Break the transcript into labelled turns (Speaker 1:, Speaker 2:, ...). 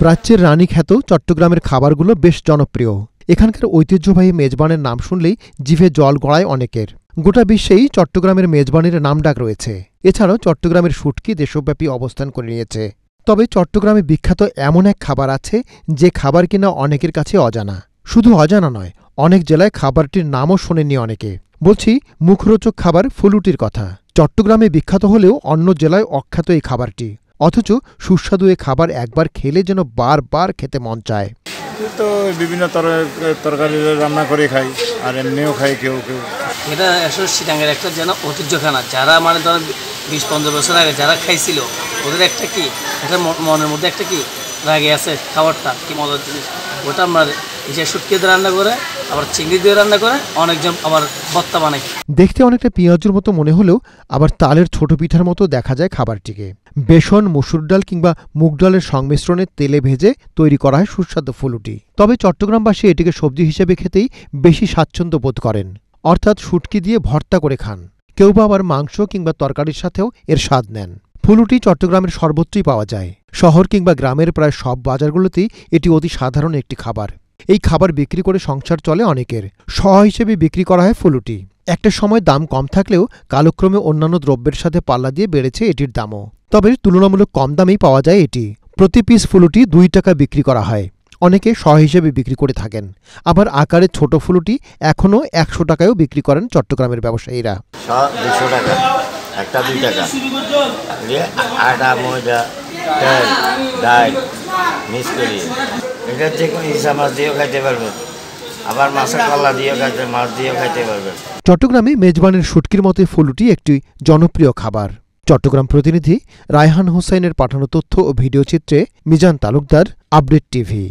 Speaker 1: প্রাচ্যের রানী খ্যাত চট্টগ্রামের খাবারগুলো বেশ জনপ্রিয়। এখানকার ঐতিহ্যবাহী মেজবানের নাম শুনলেই জিভে জল গড়ায় অনেকের। গোটা বিশ্বেই চট্টগ্রামের মেজবানির নামডাক রয়েছে। এছাড়াও চট্টগ্রামের শুটকি দেশব্যাপী অবস্থান করে নিয়েছে। তবে চট্টগ্রামে বিখ্যাত এমন এক খাবার আছে যে খাবার কিনা অনেকের কাছে অজানা। শুধু অজানা নয়, অনেক জেলায় খাবারটির নামও শোনেননি অনেকে। বলছি মুখরোচক খাবার ফুলুটির কথা। চট্টগ্রামে বিখ্যাত হলেও অন্য জেলায় অখ্যাত এই খাবারটি। অথচ সুস্বাদু এ খাবার একবার খেলে যেন বারবার খেতে মন চায়।
Speaker 2: তো বিভিন্ন তরকারি রান্না করে খাই, আর এমনিও খাই কেউ কেউ।
Speaker 3: এটা আসলে চিটাঙ্গের একটা যেন ঐতিহ্য খানা। যারা মানে ধরেন 20-15 বছর আগে যারা খাইছিল ওদের একটা কি একটা মনের মধ্যে একটা কি লাগে আছে, খাবারটা কি মজার জিনিস। ওটা আমরা যে শুটকি দিয়ে রান্না করে, আবার চিংড়ি দিয়ে রান্না করে, অনেকজন আবার ভর্তা বানায়।
Speaker 1: দেখতে অনেকটা পেঁয়াজুর মতো মনে হলেও আবার তালের ছোট পিঠার মতো দেখা যায় খাবারটিকে। বেসন, মসুর ডাল কিংবা মুগ ডালের সংমিশ্রণে তেলে ভেজে তৈরি করা হয় সুস্বাদু ফুলুটি। তবে চট্টগ্রামবাসী এটিকে সবজি হিসেবে খেতেই বেশি স্বাচ্ছন্দ্য বোধ করেন, অর্থাৎ শুটকি দিয়ে ভর্তা করে খান। কেউ বা আবার মাংস কিংবা তরকারির সাথেও এর স্বাদ নেন। ফুলুটি চট্টগ্রামের সর্বত্রই পাওয়া যায়। শহর কিংবা গ্রামের প্রায় সব বাজারগুলোতেই এটি অতি সাধারণ একটি খাবার। এই খাবার বিক্রি করে সংসার চলে অনেকের। সহ হিসেবে বিক্রি করা হয় ফুলুটি। একটা সময় দাম কম থাকলেও কালক্রমে অন্যান্য দ্রব্যের সাথে পাল্লা দিয়ে বেড়েছে এটির দামও। তবে তুলনামূলক কম দামেই পাওয়া যায় এটি। প্রতি পিস ফুলুটি 2 টাকা বিক্রি করা হয়। অনেকে সহ হিসেবে বিক্রি করে থাকেন। আবার আকারে ছোট ফুলুটি এখনও 100 টাকায়ও বিক্রি করেন চট্টগ্রামের ব্যবসায়ীরা।
Speaker 4: 200 টাকা, একটা 2 টাকা। আটা, ময়দা, তেল, ডাল মিক্স করি। এটা যে কোনো ইসা মাছ দিয়েও খাইতে পারবেন, আবার মাছের কল্লা দিয়েও খাইতে, মাছ দিয়েও খাইতে পারবেন।
Speaker 1: চট্টগ্রামে মেজবানের শুটকির মতো ফুলুটি একটি জনপ্রিয় খাবার। চট্টগ্রাম প্রতিনিধি রায়হান হোসাইনের পাঠানো তথ্য ও ভিডিও চিত্রে মিজান তালুকদার, আপডেট টিভি।